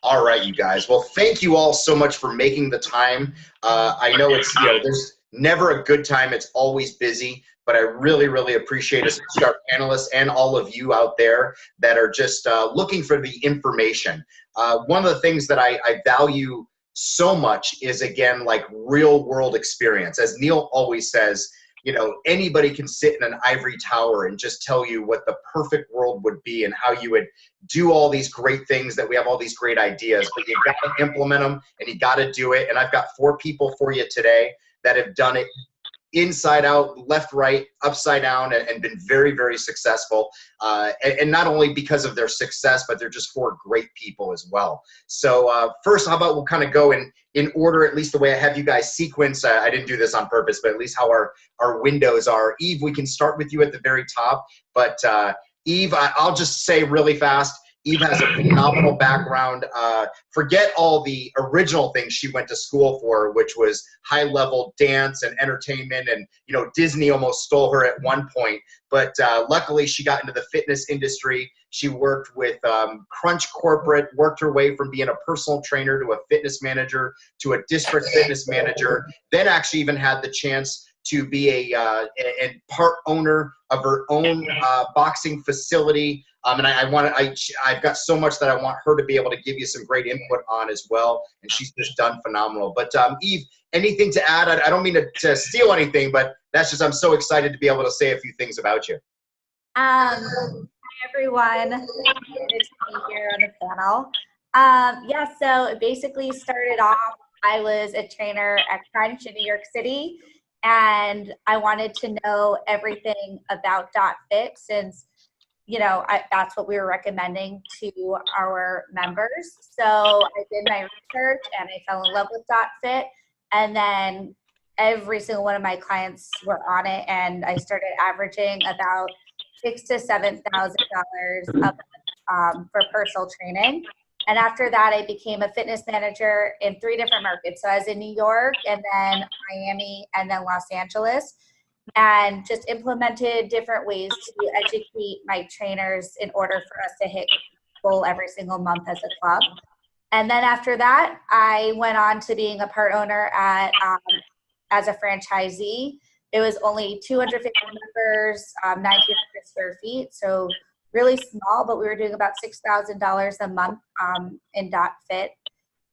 All right, you guys. Well, thank you all so much for making the time. I know it's, there's never a good time. It's always busy, but I really, really appreciate especially our panelists and all of you out there that are just looking for the information. One of the things that I value so much is, again, like real world experience. As Neil always says, anybody can sit in an ivory tower and just tell you what the perfect world would be and how you would do all these great things, that we have all these great ideas, but you got to implement them and you got to do it. And I've got 4 people for you today that have done it inside out, left, right, upside down, and been very, very successful. And not only because of their success, but they're just 4 great people as well. So first, how about we'll kind of go in order, at least the way I have you guys sequence. I didn't do this on purpose, but at least how our windows are. Eve, we can start with you at the very top. But Eve, I'll just say really fast, Eve has a phenomenal background. Forget all the original things she went to school for, which was high-level dance and entertainment, and Disney almost stole her at one point. But luckily, she got into the fitness industry. She worked with Crunch Corporate, worked her way from being a personal trainer to a fitness manager to a district fitness manager. Then actually even had the chance to be a part owner of her own boxing facility. And I've got so much that I want her to be able to give you some great input on as well. And she's just done phenomenal. But Eve, anything to add? I don't mean to steal anything, but that's just, I'm so excited to be able to say a few things about you. Hi, everyone. Good to be here on the panel. Yeah, so it basically started off, I was a trainer at Crunch in New York City, and I wanted to know everything about .fit since, that's what we were recommending to our members. So I did my research and I fell in love with .fit, and then every single one of my clients were on it, and I started averaging about $6,000 to $7,000 for personal training. And after that, I became a fitness manager in 3 different markets. So I was in New York, and then Miami, and then Los Angeles, and just implemented different ways to educate my trainers in order for us to hit goal every single month as a club. And then after that, I went on to being a part owner at as a franchisee. It was only 250 members, 1,900 square feet, so really small, but we were doing about $6,000 a month in .fit.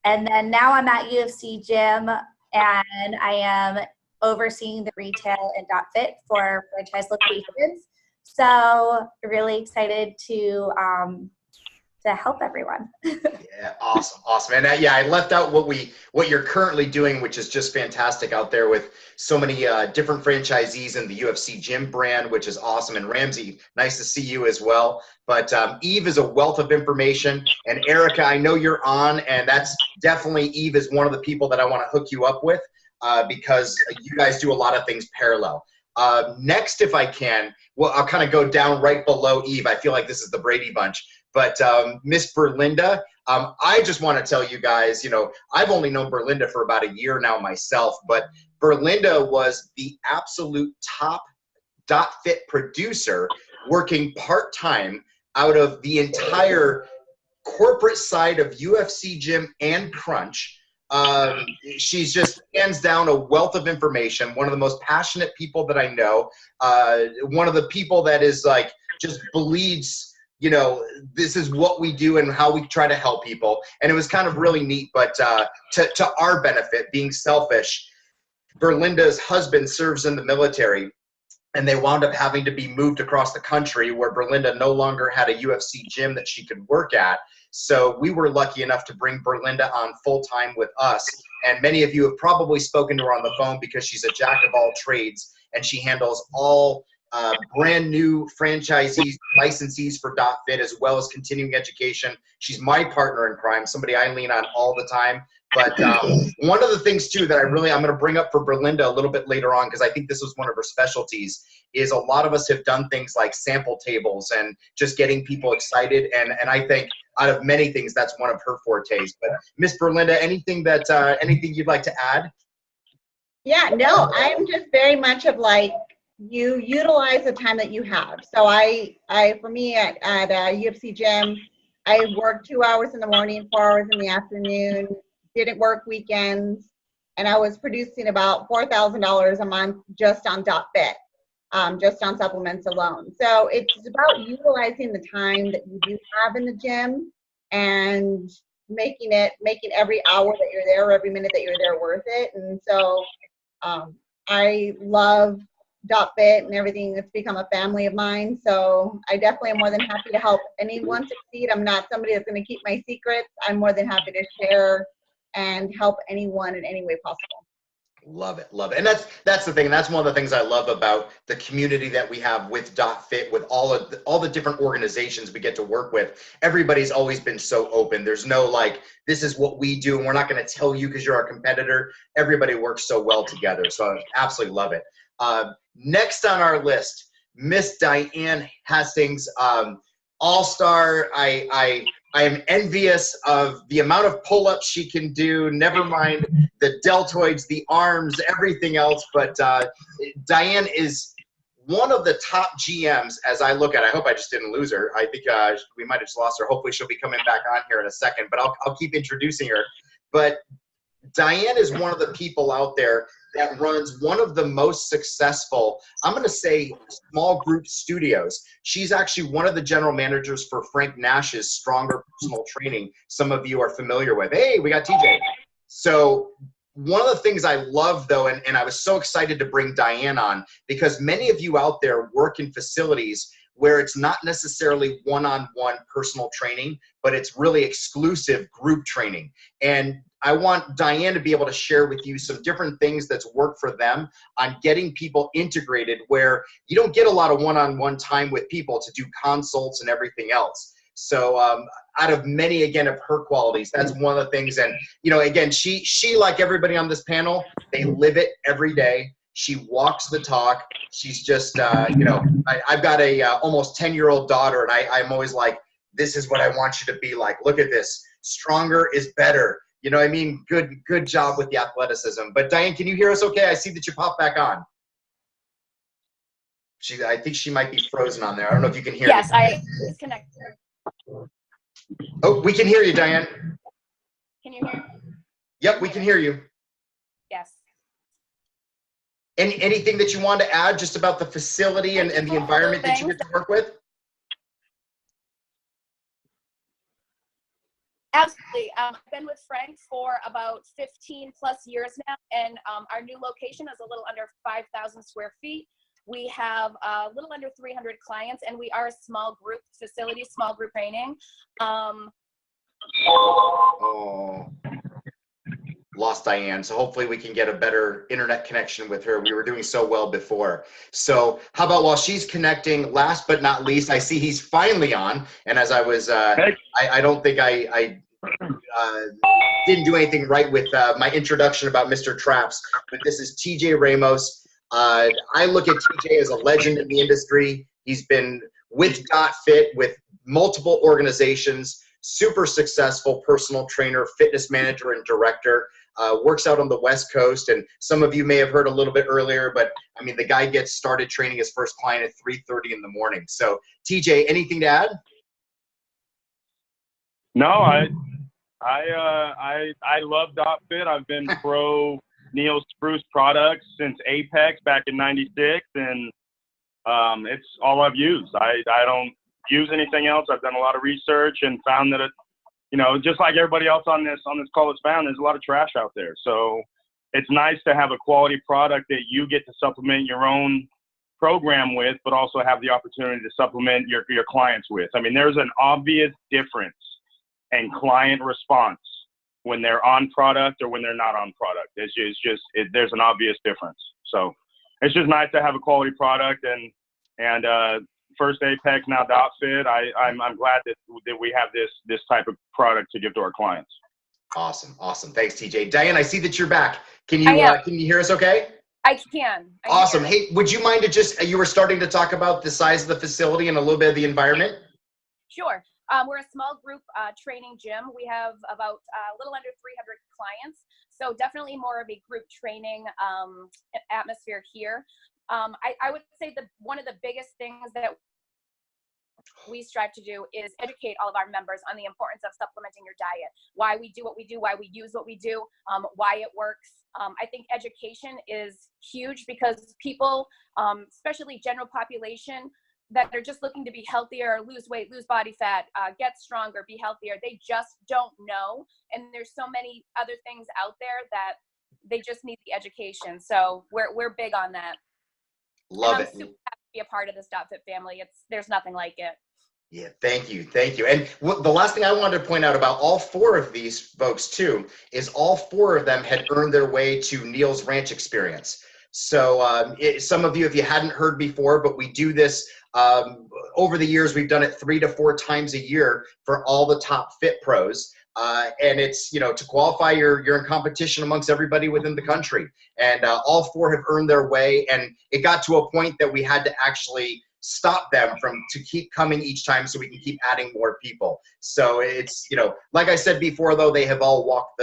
And then now I'm at UFC Gym, and I am overseeing the retail in .fit for franchise locations. So really excited to help everyone. Yeah, awesome. And yeah, I left out what you're currently doing, which is just fantastic out there with so many different franchisees in the UFC Gym brand, which is awesome. And Ramsey, nice to see you as well. But Eve is a wealth of information. And Erica, I know you're on, and that's definitely, Eve is one of the people that I want to hook you up with because you guys do a lot of things parallel. Next, if I can, well, I'll kind of go down right below Eve. I feel like this is the Brady Bunch. But Miss Berlinda, I just want to tell you guys, I've only known Berlinda for about a year now myself, but Berlinda was the absolute top .fit producer, working part-time out of the entire corporate side of UFC Gym and Crunch. She's just hands down a wealth of information, one of the most passionate people that I know, one of the people that is like just believes, this is what we do and how we try to help people. And it was kind of really neat, but to our benefit, being selfish, Berlinda's husband serves in the military, and they wound up having to be moved across the country where Berlinda no longer had a UFC gym that she could work at. So we were lucky enough to bring Berlinda on full-time with us. And many of you have probably spoken to her on the phone because she's a jack of all trades, and she handles all brand new franchisees, licensees for .fit, as well as continuing education. She's my partner in crime, somebody I lean on all the time. But one of the things too that I'm going to bring up for Berlinda a little bit later on, because I think this was one of her specialties, is a lot of us have done things like sample tables and just getting people excited. And I think out of many things, that's one of her fortes. But Miss Berlinda, anything you'd like to add? Yeah, no, I'm just very much of like, you utilize the time that you have. So for me at UFC Gym, I worked 2 hours in the morning, 4 hours in the afternoon, didn't work weekends, and I was producing about $4,000 a month just on .fit, just on supplements alone. So it's about utilizing the time that you do have in the gym and making every hour that you're there, every minute that you're there worth it. And so I love .fit and everything. It's become a family of mine. So I definitely am more than happy to help anyone succeed. I'm not somebody that's going to keep my secrets. I'm more than happy to share and help anyone in any way possible. Love it, love it. And that's the thing. That's one of the things I love about the community that we have with .fit, with all the different organizations we get to work with. Everybody's always been so open. There's no like, this is what we do and we're not going to tell you because you're our competitor. Everybody works so well together. So I absolutely love it. Next on our list, Miss Diane Hastings, all-star. I am envious of the amount of pull-ups she can do, never mind the deltoids, the arms, everything else. But Diane is one of the top GMs as I look at it. I hope I just didn't lose her. I think we might have just lost her. Hopefully she'll be coming back on here in a second, but I'll keep introducing her. But Diane is one of the people out there that runs one of the most successful, I'm going to say, small group studios. She's actually one of the general managers for Frank Nash's Stronger Personal Training. Some of you are familiar with. Hey, we got TJ. So one of the things I love, though, and I was so excited to bring Diane on, because many of you out there work in facilities where it's not necessarily one-on-one personal training, but it's really exclusive group training. And I want Diane to be able to share with you some different things that's worked for them on getting people integrated where you don't get a lot of one-on-one time with people to do consults and everything else. So out of many, again, of her qualities, that's one of the things. And, you know, again, she like everybody on this panel, they live it every day. She walks the talk. She's just, you know, I've got a almost 10-year-old daughter, and I'm always like, this is what I want you to be like. Look at this. Stronger is better. You know what I mean? Good job with the athleticism. But Diane, can you hear us okay? I see that you popped back on. I think she might be frozen on there. I don't know if you can hear me. Yes, I disconnected. Oh, we can hear you, Diane. Can you hear me? Yep, we can hear you. Yes. Anything that you want to add just about the facility and the environment that you get to work with? Absolutely. I've been with Frank for about 15 plus years now, and our new location is a little under 5,000 square feet. We have a little under 300 clients, and we are a small group facility, small group training. Oh, lost Diane. So hopefully we can get a better internet connection with her. We were doing so well before. So how about while she's connecting, last but not least, I see he's finally on. And as I was, I don't think I didn't do anything right with my introduction about Mr. Traps, but this is TJ Ramos. I look at TJ as a legend in the industry. He's been with .fit, with multiple organizations, super successful personal trainer, fitness manager, and director. Works out on the West Coast, and some of you may have heard a little bit earlier, but I mean, the guy gets started training his first client at 3:30 in the morning. So TJ, anything to add? No, I love .fit. I've been pro Neil Spruce products since Apex back in '96, and it's all I've used. I don't use anything else. I've done a lot of research and found that it, you know, just like everybody else on this call has found, there's a lot of trash out there. So it's nice to have a quality product that you get to supplement your own program with, but also have the opportunity to supplement your clients with. I mean, there's an obvious difference in client response when they're on product or when they're not on product. There's an obvious difference. So it's just nice to have a quality product, and first Apex, now .fit. I'm glad that we have this type of product to give to our clients. Awesome. Thanks, TJ. Diane, I see that you're back. Can you hear us okay? I can. Awesome. Hey, would you mind to you were starting to talk about the size of the facility and a little bit of the environment? Sure. We're a small group training gym. We have about a little under 300 clients. So definitely more of a group training atmosphere here. I would say one of the biggest things that we strive to do is educate all of our members on the importance of supplementing your diet, why we do what we do, why we use what we do, why it works. I think education is huge because people, especially general population, that are just looking to be healthier, lose weight, lose body fat, get stronger, be healthier. They just don't know. And there's so many other things out there that they just need the education. So we're big on that. Love and it. I'm super happy to be a part of this .fit family. There's nothing like it. Yeah, thank you. And the last thing I wanted to point out about all four of these folks too is all four of them had earned their way to Neil's Ranch Experience. So some of you, if you hadn't heard before, but we do this over the years, we've done it 3 to 4 times a year for all the top fit pros. And it's, to qualify, you're in competition amongst everybody within the country. And all four have earned their way. And it got to a point that we had to actually stop them to keep coming each time so we can keep adding more people. So it's, like I said before, though, they have all walked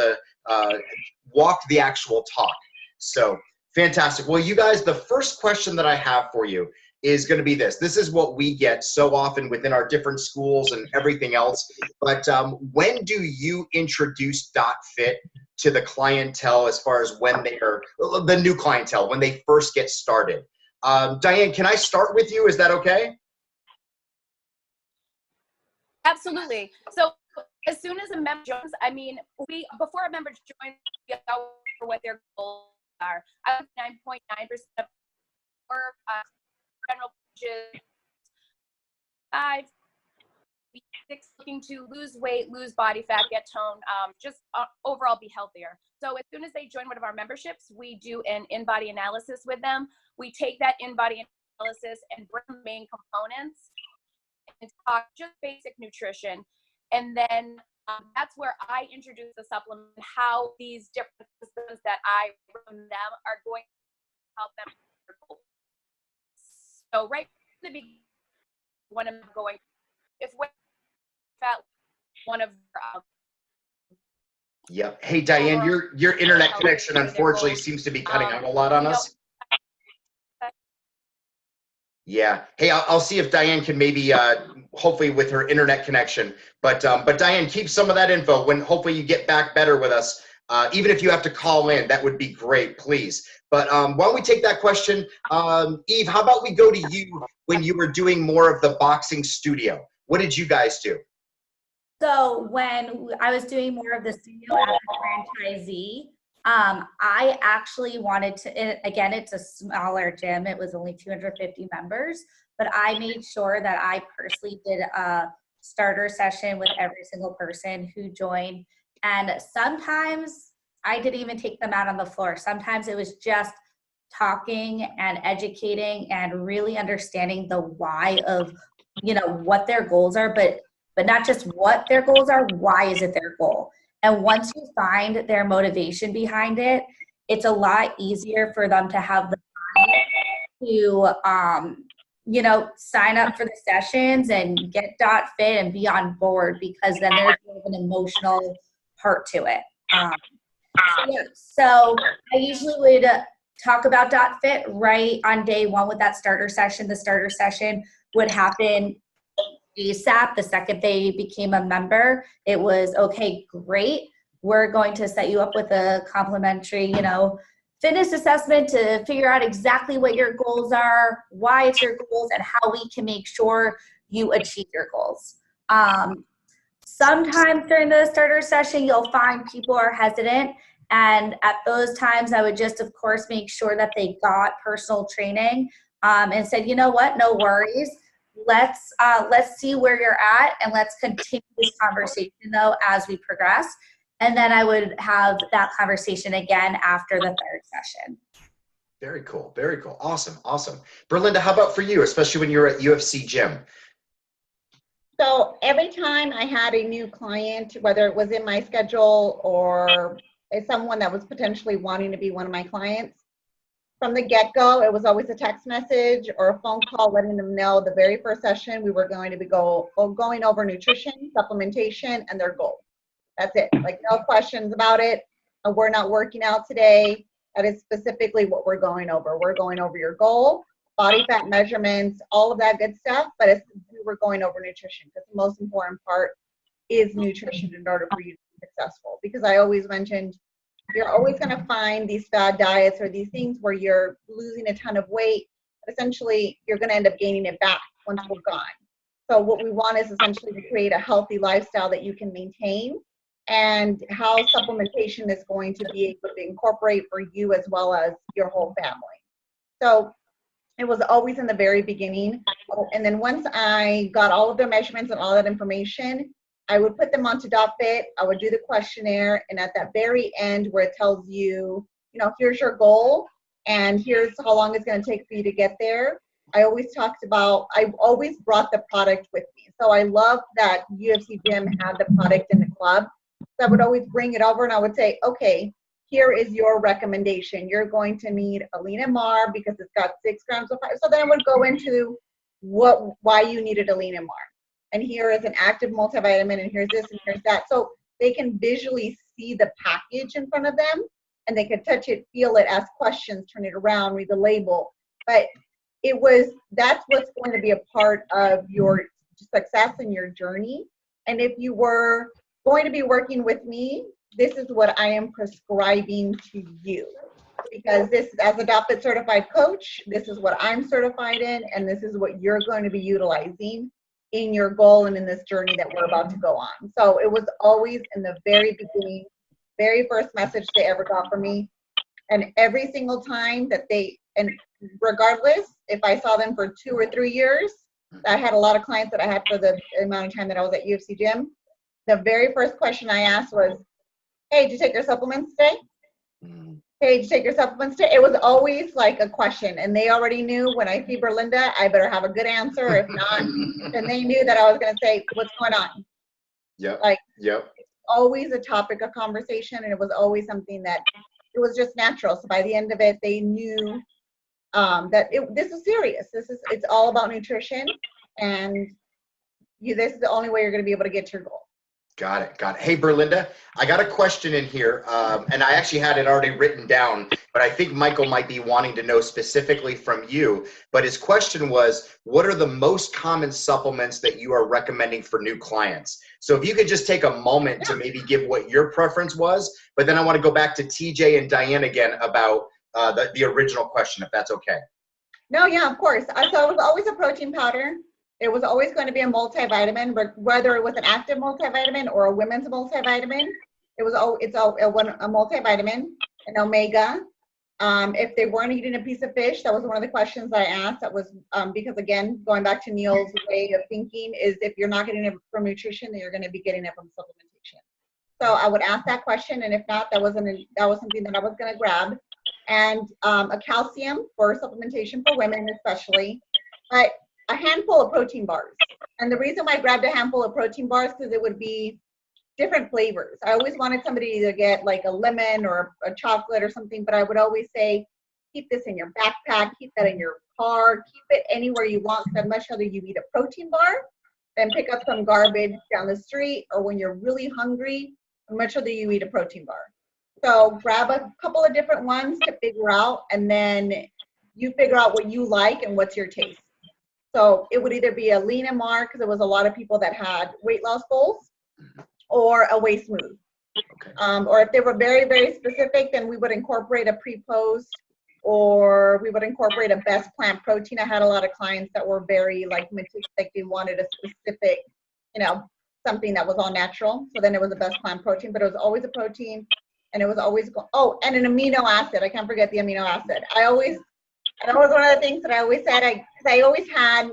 the actual talk. So fantastic. Well, you guys, the first question that I have for you is going to be this. This is what we get so often within our different schools and everything else. But when do you introduce .fit to the clientele as far as when they are, the new clientele, when they first get started? Diane, can I start with you? Is that okay? Absolutely. So as soon as a member joins, before a member joins, we go for what their goals are. I have 9.9% of general pages, 5, 6 looking to lose weight, lose body fat, get toned, just overall be healthier. So as soon as they join one of our memberships, we do an in-body analysis with them. We take that in-body analysis and bring the main components and talk just basic nutrition. And then that's where I introduce the supplement, how these different systems that I run them are going to help them. So right from the beginning, when I'm going, if weight fat, one of Yep. Hey, Diane, your internet connection unfortunately seems to be cutting out a lot on us. Yeah. Hey, I'll see if Diane can maybe, hopefully with her internet connection, but Diane, keep some of that info when hopefully you get back better with us. Even if you have to call in, that would be great, please. But why don't we take that question? Eve, how about we go to you when you were doing more of the boxing studio? What did you guys do? So when I was doing more of the studio as a franchisee, I actually wanted to, again, it's a smaller gym. It was only 250 members, but I made sure that I personally did a starter session with every single person who joined. And sometimes I didn't even take them out on the floor. Sometimes it was just talking and educating and really understanding the why of, what their goals are, but not just what their goals are, why is it their goal? And once you find their motivation behind it, it's a lot easier for them to have the time to, sign up for the sessions and get .fit and be on board, because then there's an emotional part to it. So I usually would talk about .fit right on day one with that starter session. The starter session would happen ASAP. The second they became a member, it was, okay, great. We're going to set you up with a complimentary, fitness assessment to figure out exactly what your goals are, why it's your goals, and how we can make sure you achieve your goals. Sometimes during the starter session, you'll find people are hesitant. And at those times, I would just, of course, make sure that they got personal training and said, you know what, no worries. Let's see where you're at, and let's continue this conversation, though, as we progress. And then I would have that conversation again after the third session. Very cool. Very cool. Awesome. Awesome. Berlinda, how about for you, especially when you're at UFC Gym? So every time I had a new client, whether it was in my schedule or someone that was potentially wanting to be one of my clients, from the get-go, it was always a text message or a phone call letting them know the very first session we were going to be going over nutrition, supplementation, and their goals. That's it. Like, no questions about it. We're not working out today. That is specifically what we're going over. We're going over your goal. body fat measurements, all of that good stuff, but we were going over nutrition because the most important part is nutrition in order for you to be successful. Because I always mentioned, you're always going to find these fad diets or these things where you're losing a ton of weight. Essentially, you're going to end up gaining it back once we're gone. So what we want is essentially to create a healthy lifestyle that you can maintain, and how supplementation is going to be able to incorporate for you as well as your whole family. So it was always in the very beginning. And then once I got all of their measurements and all that information, I would put them onto DocFit. I would do the questionnaire. And at that very end where it tells you, here's your goal and here's how long it's going to take for you to get there, I always brought the product with me. So I love that UFC Gym had the product in the club. So I would always bring it over and I would say, okay, here is your recommendation. You're going to need Alina-Mar because it's got 6 grams of fiber. So then I would go into why you needed Alina-Mar. And here is an active multivitamin, and here's this, and here's that. So they can visually see the package in front of them, and they can touch it, feel it, ask questions, turn it around, read the label. But that's what's going to be a part of your success in your journey. And if you were going to be working with me, this is what I am prescribing to you. Because this, as a DocFit certified coach, this is what I'm certified in, and this is what you're going to be utilizing in your goal and in this journey that we're about to go on. So it was always in the very beginning, very first message they ever got from me. And every single time that and regardless, if I saw them for 2 or 3 years, I had a lot of clients that I had for the amount of time that I was at UFC Gym. The very first question I asked was, hey, did you take your supplements today? Hey, did you take your supplements today? It was always like a question. And they already knew when I see Berlinda, I better have a good answer. If not, then they knew that I was going to say, what's going on? Yep. It's always a topic of conversation. And it was always something that it was just natural. So by the end of it, they knew that this is serious. It's all about nutrition. And this is the only way you're going to be able to get to your goal. Got it. Hey, Berlinda, I got a question in here, and I actually had it already written down, but I think Michael might be wanting to know specifically from you. But his question was, what are the most common supplements that you are recommending for new clients? So if you could just take a moment to maybe give what your preference was, but then I want to go back to TJ and Diane again about the original question, if that's okay. No, yeah, of course. So it was always a protein powder. It was always going to be a multivitamin, whether it was an active multivitamin or a women's multivitamin. It's a multivitamin, an omega. If they weren't eating a piece of fish, that was one of the questions I asked. That was because, again, going back to Neil's way of thinking, is if you're not getting it from nutrition, then you're going to be getting it from supplementation. So I would ask that question, and if not, that was something that I was going to grab. And a calcium for supplementation for women especially, but a handful of protein bars. And the reason why I grabbed a handful of protein bars because it would be different flavors. I always wanted somebody to get like a lemon or a chocolate or something, but I would always say, keep this in your backpack, keep that in your car, keep it anywhere you want. I'd much rather you eat a protein bar than pick up some garbage down the street, or when you're really hungry, I'd much rather you eat a protein bar. So grab a couple of different ones to figure out, and then you figure out what you like and what's your taste. So it would either be a Alina-Mar, because there was a lot of people that had weight loss goals, or a Whey Smooth. Okay. Or if they were very, very specific, then we would incorporate a pre-post, or we would incorporate a best plant protein. I had a lot of clients that were very like they wanted a specific, something that was all natural. So then it was a best plant protein, but it was always a protein, and it was always, and an amino acid. I can't forget the amino acid. And that was one of the things that I always said, I always had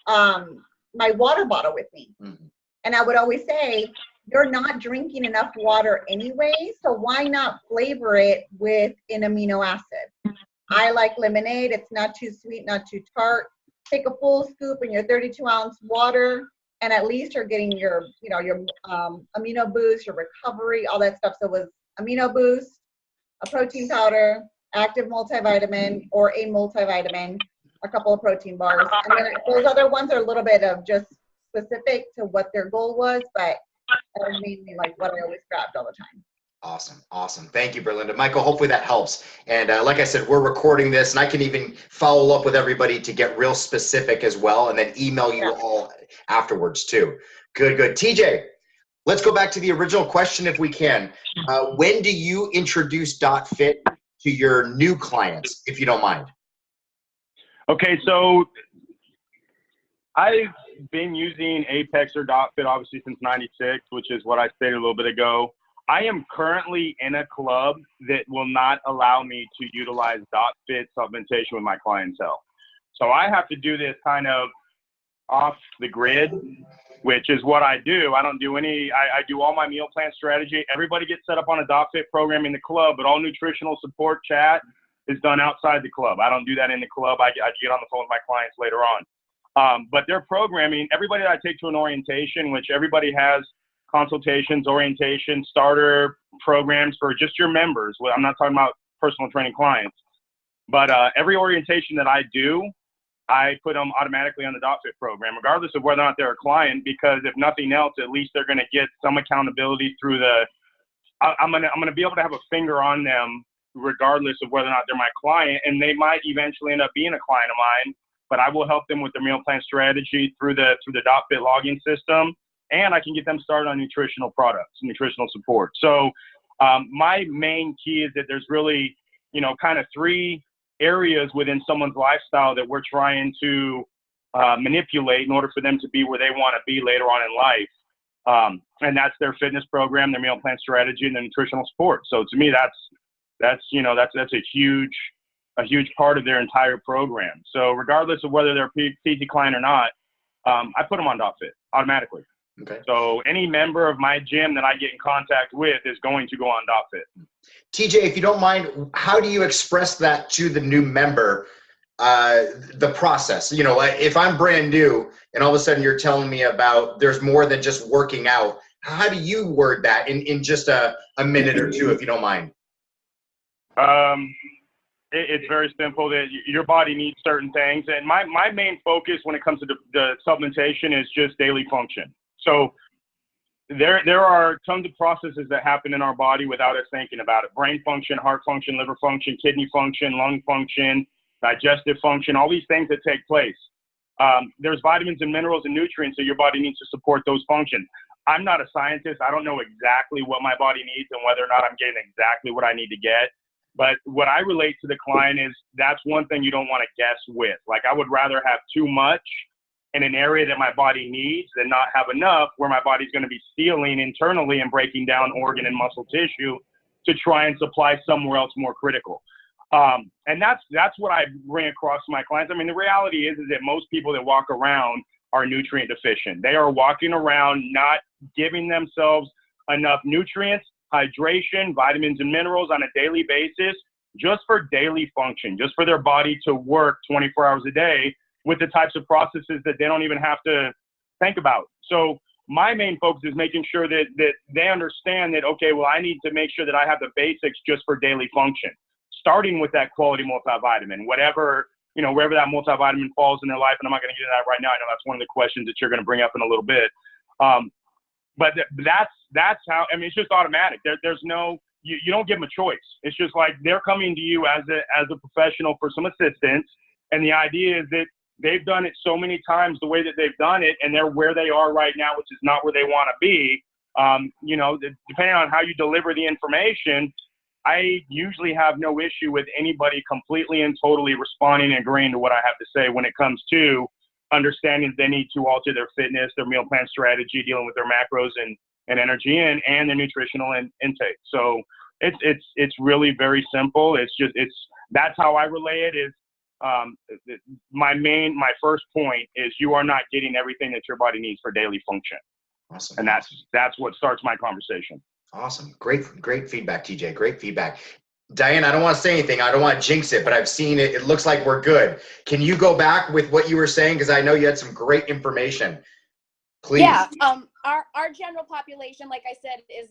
my water bottle with me. Mm-hmm. And I would always say, you're not drinking enough water anyway, so why not flavor it with an amino acid? I like lemonade. It's not too sweet, not too tart. Take a full scoop in your 32-ounce water, and at least you're getting your amino boost, your recovery, all that stuff. So it was amino boost, a protein powder, active multivitamin, or a multivitamin, a couple of protein bars. And then those other ones are a little bit of just specific to what their goal was, but that was mainly like what I always grabbed all the time. Awesome. Awesome. Thank you, Berlinda. Michael, hopefully that helps. And like I said, we're recording this and I can even follow up with everybody to get real specific as well and then email you all afterwards too. Good, good. TJ, let's go back to the original question if we can. When do you introduce .fit to your new clients, if you don't mind? Okay, so I've been using Apex or .fit obviously since '96, which is what I stated a little bit ago. I am currently in a club that will not allow me to utilize .fit supplementation with my clientele. So I have to do this kind of off the grid, which is what I do. I don't do any, I do all my meal plan strategy. Everybody gets set up on a .fit program in the club, but all nutritional support chat is done outside the club. I don't do that in the club. I get on the phone with my clients later on. But their programming, everybody that I take to an orientation, which everybody has consultations, orientation, starter programs for just your members. Well, I'm not talking about personal training clients, but every orientation that I do, I put them automatically on the .fit program, regardless of whether or not they're a client, because if nothing else, at least they're going to get some accountability through the, I'm going to be able to have a finger on them regardless of whether or not they're my client, and they might eventually end up being a client of mine, but I will help them with their meal plan strategy through the .fit login system. And I can get them started on nutritional products, nutritional support. So my main key is that there's really, kind of 3 areas within someone's lifestyle that we're trying to manipulate in order for them to be where they want to be later on in life. And that's their fitness program, their meal plan strategy, and their nutritional support. So to me, that's a huge part of their entire program. So regardless of whether they're a PT client or not, I put them on .fit automatically. Okay. So any member of my gym that I get in contact with is going to go on .fit. TJ, if you don't mind, how do you express that to the new member, the process? If I'm brand new and all of a sudden you're telling me about there's more than just working out, how do you word that in just a minute or two, if you don't mind? It's very simple that your body needs certain things. And my main focus when it comes to the supplementation is just daily function. So there are tons of processes that happen in our body without us thinking about it. Brain function, heart function, liver function, kidney function, lung function, digestive function, all these things that take place. There's vitamins and minerals and nutrients that your body needs to support those functions. I'm not a scientist. I don't know exactly what my body needs and whether or not I'm getting exactly what I need to get. But what I relate to the client is that's one thing you don't want to guess with. Like I would rather have too much in an area that my body needs than not have enough where my body's going to be stealing internally and breaking down organ and muscle tissue to try and supply somewhere else more critical. And that's what I bring across to my clients. I mean, the reality is that most people that walk around are nutrient deficient. They are walking around not giving themselves enough nutrients, hydration, vitamins and minerals on a daily basis, just for daily function, just for their body to work 24 hours a day with the types of processes that they don't even have to think about. So my main focus is making sure that they understand that, okay, well, I need to make sure that I have the basics just for daily function, starting with that quality multivitamin, wherever that multivitamin falls in their life. And I'm not going to get into that right now. I know that's one of the questions that you're going to bring up in a little bit. But that's how, I mean, it's just automatic. There's no, you don't give them a choice. It's just like they're coming to you as a professional for some assistance. And the idea is that they've done it so many times the way that they've done it, and they're where they are right now, which is not where they want to be. Depending on how you deliver the information, I usually have no issue with anybody completely and totally responding and agreeing to what I have to say when it comes to understanding they need to alter their fitness, their meal plan strategy, dealing with their macros and energy and their nutritional intake. So it's really very simple. That's how I relay it is, my first point is you are not getting everything that your body needs for daily function. Awesome. And that's what starts my conversation. Awesome. Great feedback, TJ. Great feedback. Diane, I don't want to say anything. I don't want to jinx it, but I've seen it. It looks like we're good. Can you go back with what you were saying? Because I know you had some great information. Please. Yeah. Our general population, like I said, is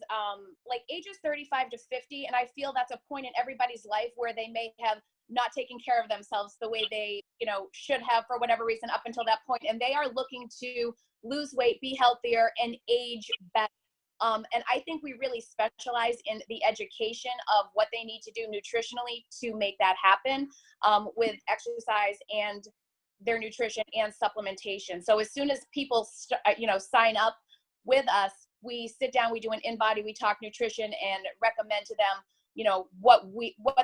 like ages 35 to 50. And I feel that's a point in everybody's life where they may have not taken care of themselves the way they, should have for whatever reason up until that point. And they are looking to lose weight, be healthier, and age better. And I think we really specialize in the education of what they need to do nutritionally to make that happen, with exercise and their nutrition and supplementation. So as soon as people, sign up with us, we sit down, we do an in-body, we talk nutrition and recommend to them, what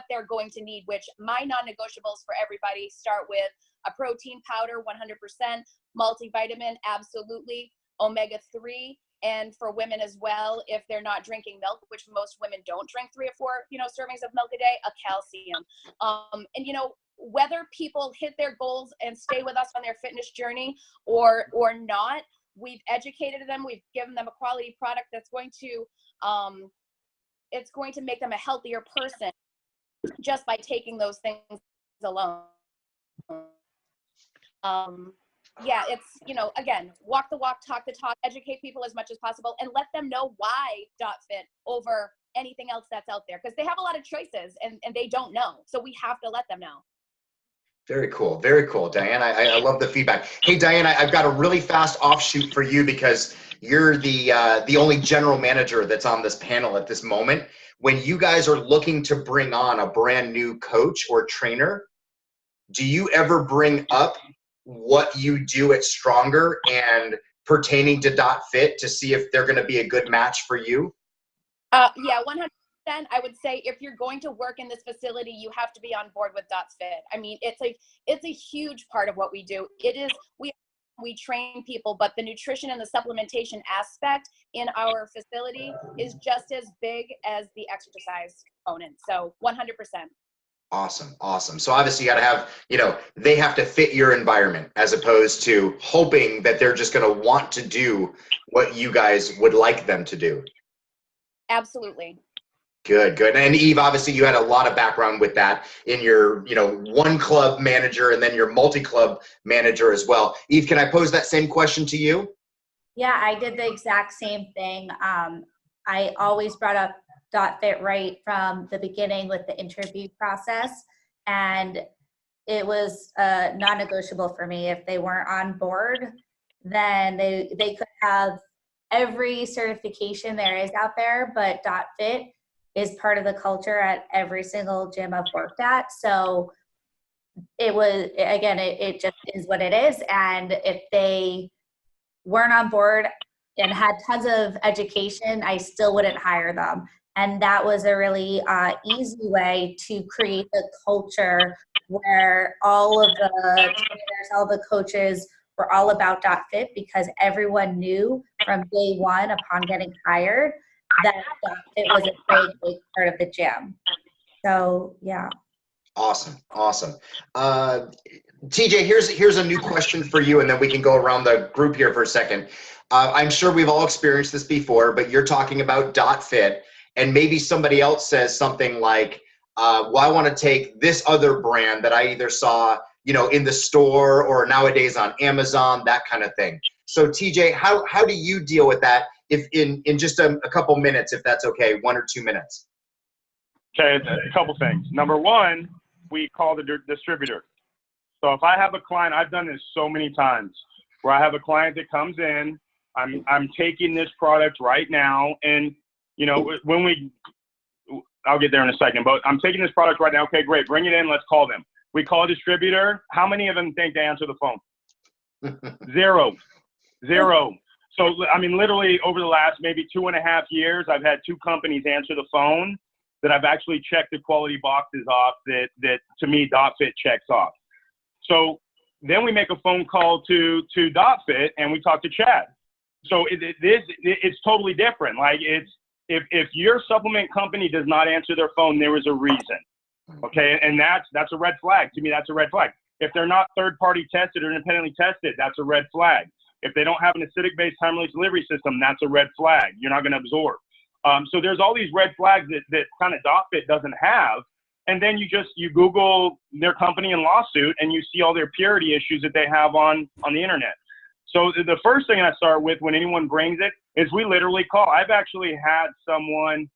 they're going to need, which my non-negotiables for everybody start with a protein powder, 100%, multivitamin, absolutely, omega-3, and for women as well, if they're not drinking milk, which most women don't drink 3 or 4, servings of milk a day, a calcium. And whether people hit their goals and stay with us on their fitness journey or not, we've educated them, we've given them a quality product that's going to, it's going to make them a healthier person just by taking those things alone. Yeah, it's, again, walk the walk, talk the talk, educate people as much as possible, and let them know why .fit over anything else that's out there, because they have a lot of choices and they don't know. So we have to let them know. Very cool. Very cool, Diane. I love the feedback. Hey, Diane, I've got a really fast offshoot for you because you're the only general manager that's on this panel at this moment. When you guys are looking to bring on a brand new coach or trainer, do you ever bring up what you do at Stronger and pertaining to .fit to see if they're going to be a good match for you? Yeah, 100%. I would say if you're going to work in this facility, you have to be on board with .fit. I mean, it's a huge part of what we do. It is, we train people, but the nutrition and the supplementation aspect in our facility is just as big as the exercise component. So 100%. Awesome. Awesome. So obviously you got to have, they have to fit your environment as opposed to hoping that they're just going to want to do what you guys would like them to do. Absolutely. Good, good. And Eve, obviously you had a lot of background with that in your, one club manager and then your multi-club manager as well. Eve, can I pose that same question to you? Yeah, I did the exact same thing. I always brought up .fit right from the beginning with the interview process, and it was non-negotiable for me. If they weren't on board, then they could have every certification there is out there, but .fit is part of the culture at every single gym I've worked at. So it was, again, it just is what it is. And if they weren't on board and had tons of education, I still wouldn't hire them. And that was a really easy way to create the culture where all of the trainers, all the coaches were all about .fit, because everyone knew from day one upon getting hired that it was a big, big part of the gym. So, yeah. Awesome. Awesome. TJ, here's a new question for you, and then we can go around the group here for a second. I'm sure we've all experienced this before, but you're talking about .fit, and maybe somebody else says something like, well, I want to take this other brand that I either saw, in the store or nowadays on Amazon, that kind of thing. So TJ, how do you deal with that if in just a couple minutes, if that's okay, 1 or 2 minutes? Okay, a couple things. Number one, we call the distributor. So if I have a client, I've done this so many times, where I have a client that comes in, I'm taking this product right now, and I'll get there in a second, but I'm taking this product right now. Okay, great, bring it in, let's call them. We call a distributor. How many of them think they answer the phone? Zero. So, I mean, literally over the last maybe 2.5 years, I've had 2 companies answer the phone that I've actually checked the quality boxes off that to me, .fit checks off. So then we make a phone call to .fit and we talk to Chad. So it's totally different. Like if your supplement company does not answer their phone, there is a reason. Okay. And that's a red flag. To me, that's a red flag. If they're not third-party tested or independently tested, that's a red flag. If they don't have an acidic-based time-release delivery system, that's a red flag. You're not going to absorb. So there's all these red flags that kind of .fit doesn't have. And then you Google their company and lawsuit, and you see all their purity issues that they have on the internet. So the first thing I start with when anyone brings it is we literally call. I've actually had someone,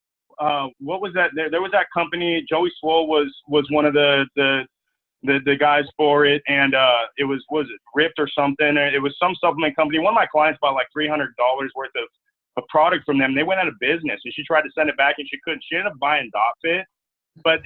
what was that? There was that company, Joey Swoll was one of the guys for it, and it was it Rift or something? It was some supplement company. One of my clients bought like $300 worth a product from them. They went out of business, and she tried to send it back, and she couldn't. She ended up buying DotFit, but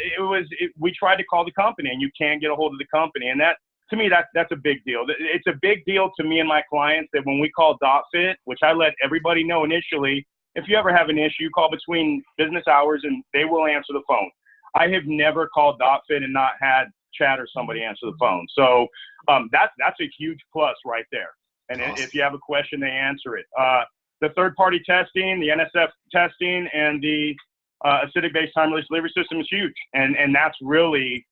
we tried to call the company, and you can't get a hold of the company, and that, to me, that's a big deal. It's a big deal to me and my clients that when we call DotFit, which I let everybody know initially, if you ever have an issue, call between business hours and they will answer the phone. I have never called DotFit and not had Chad or somebody answer the phone. So that's a huge plus right there. And Awesome. if you have a question, they answer it. The third-party testing, the NSF testing, and the acidic-based time-release delivery system is huge. And that's really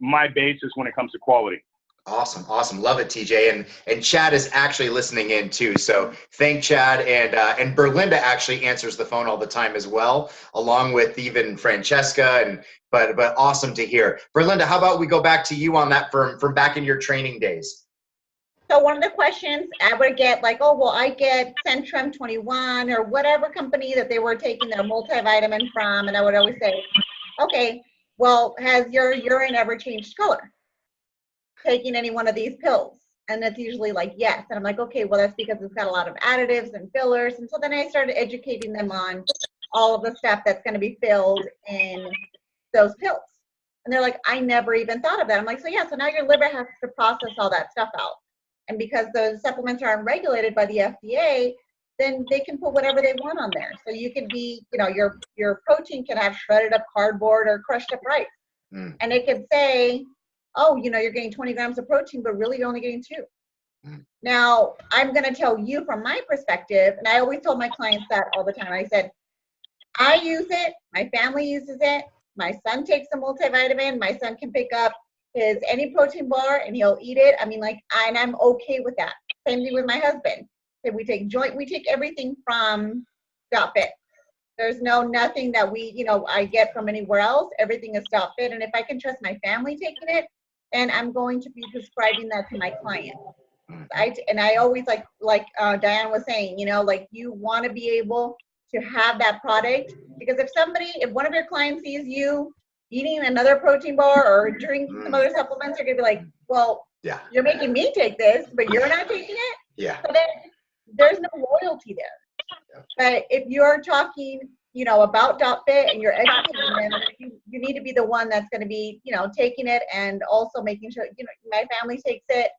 my basis when it comes to quality. Awesome. Awesome. Love it, TJ. And Chad is actually listening in too. So thank Chad. And Berlinda actually answers the phone all the time as well, along with even Francesca. But awesome to hear. Berlinda, how about we go back to you on that from back in your training days? So one of the questions I would get, like, oh, well, I get Centrum 21 or whatever company that they were taking their multivitamin from. And I would always say, okay, well, has your urine ever changed color taking any one of these pills? And it's usually like, yes. And I'm like, okay, well, that's because it's got a lot of additives and fillers. And so then I started educating them on all of the stuff that's going to be filled in those pills. And they're like, I never even thought of that. I'm like, so yeah, so now your liver has to process all that stuff out. And because those supplements aren't regulated by the FDA, then they can put whatever they want on there. So you can be, you know, your protein can have shredded up cardboard or crushed up rice. And it could say, oh, you know, you're getting 20 grams of protein, but really you're only getting 2. Now, I'm going to tell you from my perspective, and I always told my clients that all the time. I said, I use it, my family uses it, my son takes a multivitamin, my son can pick up his any protein bar and he'll eat it. I mean, like, and I'm okay with that. Same thing with my husband. If we take joint, we take everything from DotFit. There's nothing that we, you know, I get from anywhere else. Everything is DotFit. And if I can trust my family taking it, then I'm going to be prescribing that to my client. I always like Diane was saying, you know, like, you want to be able to have that product, because if one of your clients sees you eating another protein bar or drinking some other supplements, they're gonna be like, well, Yeah. you're making me take this, but you're not taking it. Yeah. So then there's no loyalty there. But if you're talking, you know, about DotFit and you're educating them, you need to be the one that's going to be, you know, taking it and also making sure, you know, my family takes it,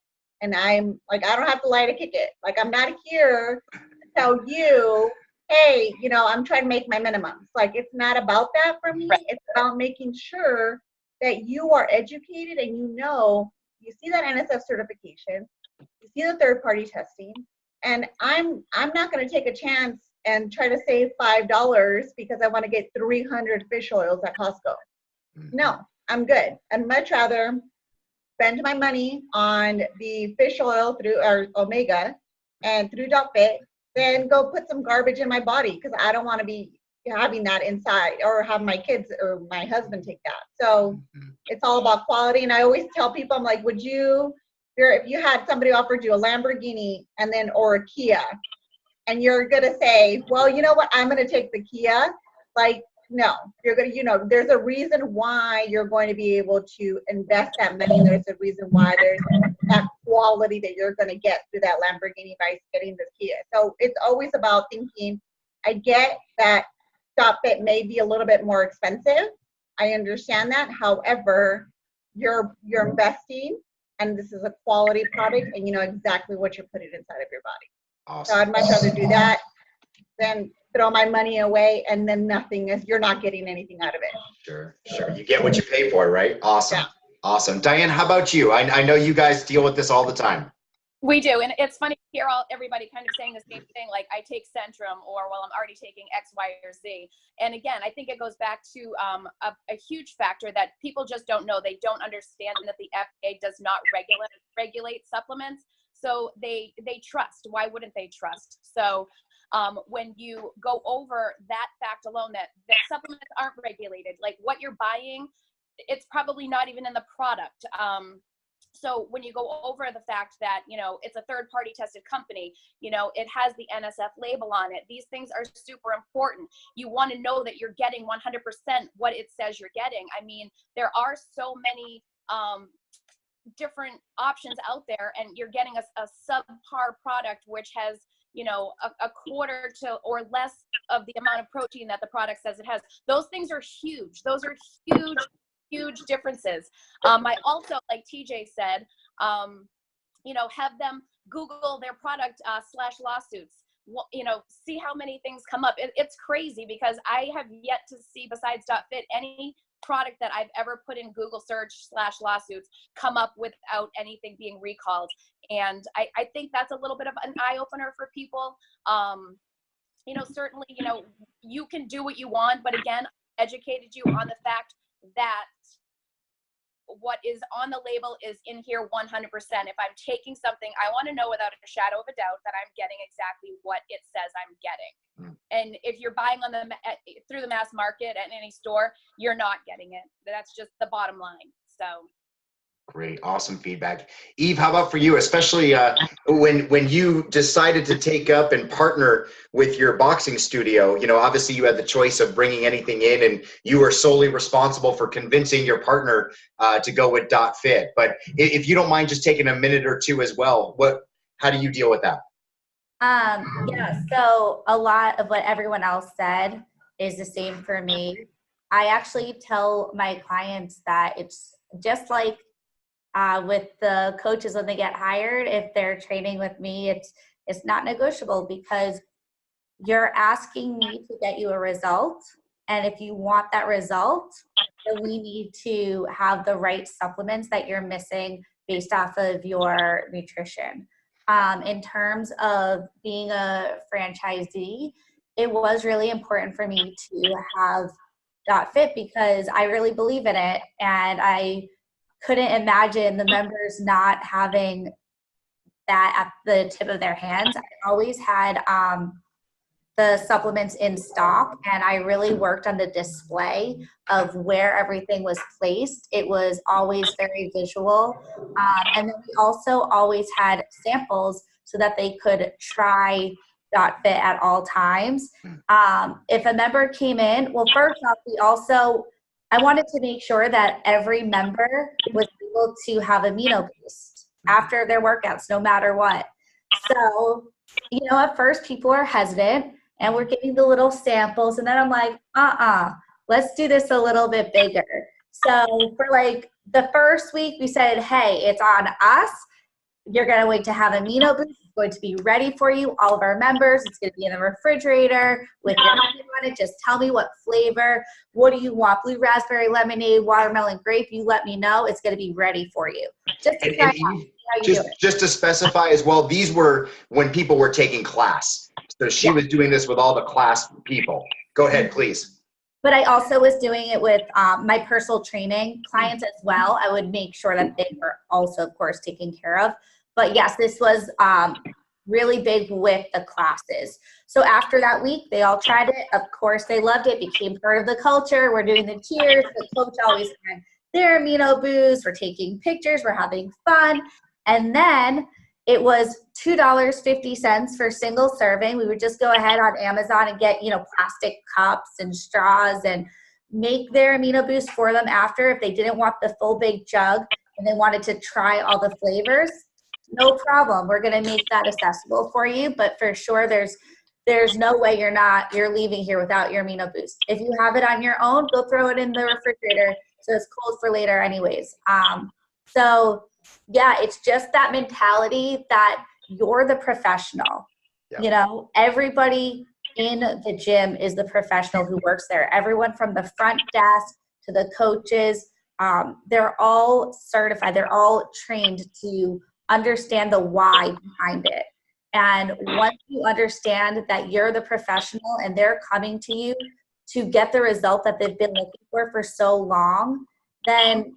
and I'm like, I don't have to lie to kick it. Like, I'm not here to tell you, hey, you know, I'm trying to make my minimums. Like, it's not about that for me. It's about making sure that you are educated and you see that NSF certification, you see the third-party testing, and I'm not going to take a chance and try to save $5 because I want to get 300 fish oils at Costco. No, I'm good. I'd much rather spend my money on the fish oil through our Omega and through DotFit than go put some garbage in my body, because I don't want to be having that inside or have my kids or my husband take that. So it's all about quality. And I always tell people, I'm like, if you had somebody offered you a Lamborghini or a Kia, and you're going to say, well, you know what, I'm going to take the Kia. Like, no, you're going to, you know, there's a reason why you're going to be able to invest that money. There's a reason why there's that quality that you're going to get through that Lamborghini by getting the Kia. So it's always about thinking, I get that DotFit may be a little bit more expensive. I understand that. However, you're investing, and this is a quality product, and you know exactly what you're putting inside of your body. Awesome. So I'd much rather do that than throw my money away and then you're not getting anything out of it. Sure. You get what you pay for, right? Awesome. Yeah. Awesome. Diane, how about you? I know you guys deal with this all the time. We do, and it's funny to hear everybody kind of saying the same thing, like, I take Centrum, or, well, I'm already taking X, Y, or Z. And again, I think it goes back to a huge factor that people just don't know. They don't understand that the FDA does not regulate supplements. So they trust. Why wouldn't they trust? So when you go over that fact alone, that supplements aren't regulated, like what you're buying, it's probably not even in the product. So when you go over the fact that, you know, it's a third-party tested company, you know, it has the NSF label on it. These things are super important. You want to know that you're getting 100% what it says you're getting. I mean, there are so many different options out there, and you're getting a subpar product which has, a quarter to or less of the amount of protein that the product says it has. Those things are huge. Those are huge, huge differences. I also, like TJ said, have them Google their product / lawsuits. See how many things come up. It's crazy because I have yet to see, besides .fit, any product that I've ever put in Google search / lawsuits come up without anything being recalled. And I think that's a little bit of an eye opener for people. Certainly, you can do what you want, but again, I educated you on the fact that what is on the label is in here 100%. If I'm taking something, I want to know without a shadow of a doubt that I'm getting exactly what it says I'm getting. And if you're buying through the mass market at any store, you're not getting it. That's just the bottom line. So. Great, awesome feedback. Eve, how about for you, especially when you decided to take up and partner with your boxing studio? Obviously you had the choice of bringing anything in, and you were solely responsible for convincing your partner to go with .fit. But if you don't mind just taking a minute or two as well, how do you deal with that? Yeah, so a lot of what everyone else said is the same for me. I actually tell my clients that it's just like with the coaches when they get hired. If they're training with me, it's not negotiable, because you're asking me to get you a result. And if you want that result, then we need to have the right supplements that you're missing based off of your nutrition. In terms of being a franchisee, it was really important for me to have .fit because I really believe in it, and I couldn't imagine the members not having that at the tip of their hands. I always had the supplements in stock, and I really worked on the display of where everything was placed. It was always very visual. And then we also always had samples so that they could try .fit at all times. If a member came in, well, first off, I wanted to make sure that every member was able to have amino boost after their workouts, no matter what. So, at first people are hesitant and we're getting the little samples, and then I'm like, let's do this a little bit bigger. So for like the first week we said, hey, it's on us. You're going to have amino boost. It's going to be ready for you, all of our members. It's going to be in the refrigerator with your name on it. Just tell me what flavor. What do you want? Blue raspberry lemonade, watermelon grape. You let me know. It's going to be ready for you. Just to try just to specify as well, these were when people were taking class. So she was doing this with all the class people. Go ahead, please. But I also was doing it with my personal training clients as well. I would make sure that they were also, of course, taken care of. But yes, this was really big with the classes. So after that week, they all tried it. Of course, they loved it, became part of the culture. We're doing the cheers. The coach always had their amino boost. We're taking pictures. We're having fun. And then it was $2.50 for single serving. We would just go ahead on Amazon and get, plastic cups and straws and make their amino boost for them after if they didn't want the full big jug and they wanted to try all the flavors. No problem. We're going to make that accessible for you. But for sure, there's no way you're leaving here without your amino boost. If you have it on your own, go throw it in the refrigerator so it's cold for later anyways. So yeah, it's just that mentality that you're the professional. Yeah. Everybody in the gym is the professional who works there. Everyone from the front desk to the coaches, they're all certified. They're all trained to understand the why behind it. And once you understand that you're the professional and they're coming to you to get the result that they've been looking for so long, then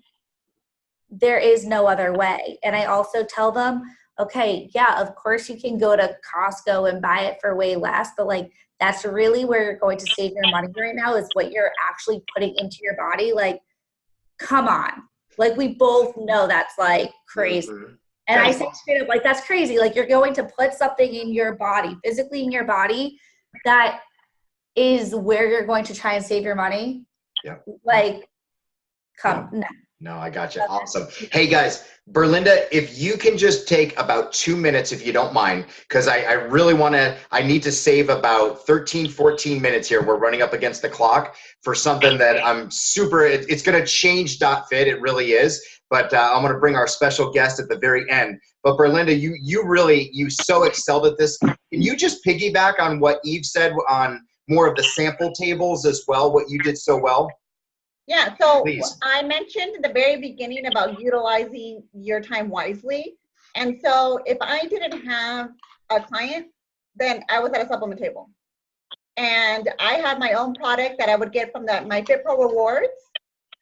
there is no other way. And I also tell them, okay, yeah, of course you can go to Costco and buy it for way less, but that's really where you're going to save your money right now, is what you're actually putting into your body. Come on. We both know that's crazy. Mm-hmm. And I say straight up, that's crazy. You're going to put something in your body, physically in your body, that is where you're going to try and save your money. Yeah. No. No, I got you. Awesome. Hey guys, Berlinda, if you can just take about 2 minutes, if you don't mind, because I really want to, I need to save about 13, 14 minutes here. We're running up against the clock for something that I'm super, it's going to change .fit. It really is. But I'm going to bring our special guest at the very end. But Berlinda, you so excelled at this. Can you just piggyback on what Eve said on more of the sample tables as well, what you did so well? Yeah, so Please. I mentioned in the very beginning about utilizing your time wisely. And so if I didn't have a client, then I was at a supplement table. And I had my own product that I would get from my FitPro Rewards.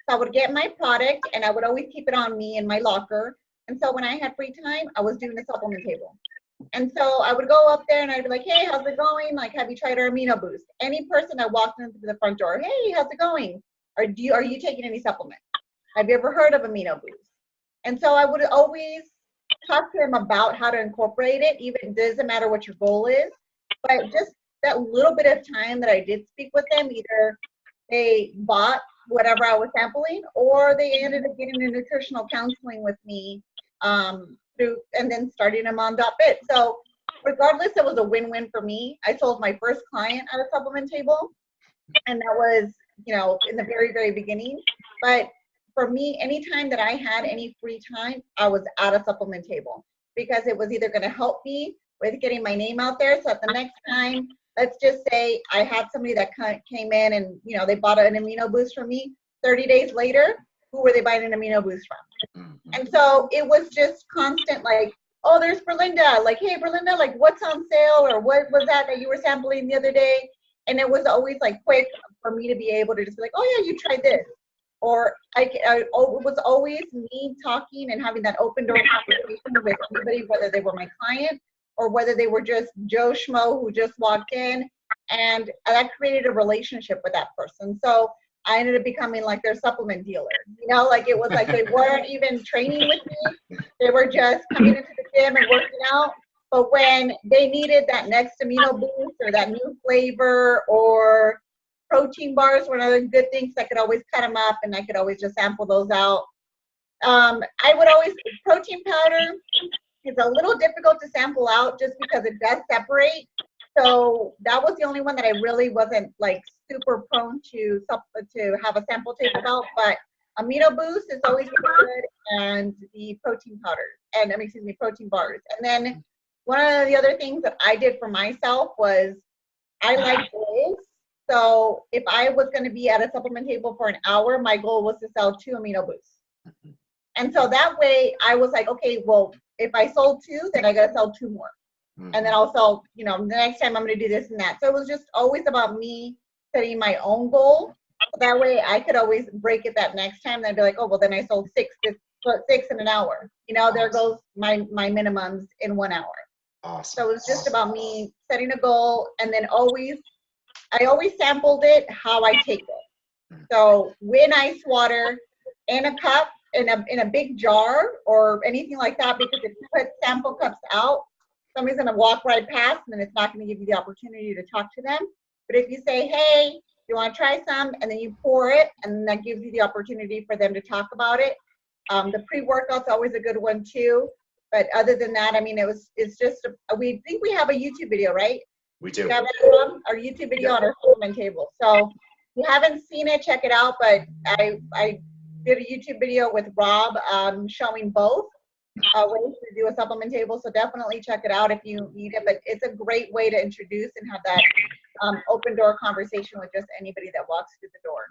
So I would get my product and I would always keep it on me in my locker. And so when I had free time, I was doing the supplement table. And so I would go up there and I'd be like, hey, how's it going? Like, have you tried our Amino Boost? Any person that walked into the front door, hey, how's it going? Are you taking any supplements? Have you ever heard of Amino Boost? And so I would always talk to them about how to incorporate it, even it doesn't matter what your goal is, but just that little bit of time that I did speak with them, either they bought whatever I was sampling or they ended up getting a nutritional counseling with me and then starting them on .fit. So regardless, it was a win-win for me. I sold my first client at a supplement table, and that was, in the very, very beginning. But for me, anytime that I had any free time, I was at a supplement table because it was either going to help me with getting my name out there. So at the next time, let's just say I had somebody that came in and, they bought an Amino Boost from me. 30 days later, who were they buying an Amino Boost from? And so it was just constant, like, oh, there's Berlinda. Like, hey, Berlinda, like, what's on sale? Or what was that you were sampling the other day? And it was always like quick for me to be able to just be like, oh yeah, you tried this. Or it was always me talking and having that open door conversation with anybody, whether they were my client or whether they were just Joe Schmo who just walked in, and that created a relationship with that person. So I ended up becoming like their supplement dealer. Like it was like they weren't even training with me. They were just coming into the gym and working out. But when they needed that next Amino Boost or that new flavor or protein bars were another good things, I could always cut them up and I could always just sample those out. Protein powder is a little difficult to sample out just because it does separate. So that was the only one that I really wasn't like super prone to have a sample tape about. But Amino Boost is always really good, and the protein powders, and protein bars. And then one of the other things that I did for myself was I like goals. So if I was going to be at a supplement table for an hour, my goal was to sell 2 Amino Boosts. And so that way I was like, okay, well, if I sold 2, then I got to sell 2 more. And then I'll sell, the next time I'm going to do this and that. So it was just always about me setting my own goal. That way I could always break it that next time. And I'd be like, oh, well, then I sold 6 in an hour. There goes my minimums in 1 hour. Awesome. So it was just about me setting a goal, and then I always sampled it how I take it. So with ice water in a cup, in a big jar or anything like that, because if you put sample cups out, somebody's going to walk right past and then it's not going to give you the opportunity to talk to them. But if you say, hey, you want to try some, and then you pour it, and that gives you the opportunity for them to talk about it. The pre-workout's always a good one too. But other than that, it's just, we think we have a YouTube video, right? We do. We have our YouTube video on our supplement table. So if you haven't seen it, check it out. But I did a YouTube video with Rob showing both ways to do a supplement table. So definitely check it out if you need it. But it's a great way to introduce and have that open door conversation with just anybody that walks through the door.